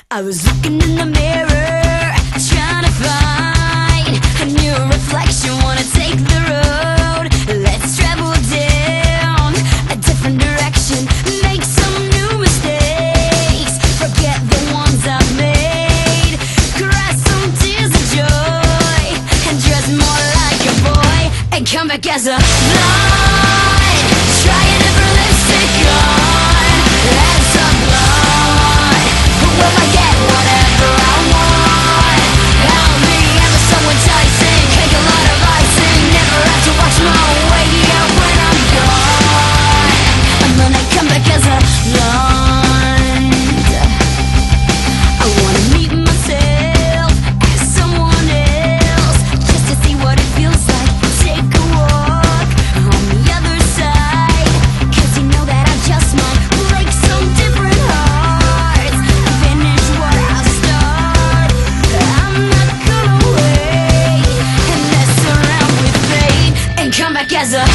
I was looking in the mirror, trying to find a new reflection. Wanna take the road, let's travel down a different direction. Make some new mistakes, forget the ones I've made. Cry some tears of joy, and dress more like a boy. And come back as a blonde, try a different lipstick on. As a blonde, will I get whatever I want? I'll be ever so enticing, cake a lot of icing. Never have to watch my way out when I'm gone. And then I come back as a blonde. I wanna meet myself as someone else, just to see what it feels like. Take a walk on the other side, 'cause you know that I just might break some different hearts. Finish what I start. I'm not gonna wait and mess around with fate and come back as a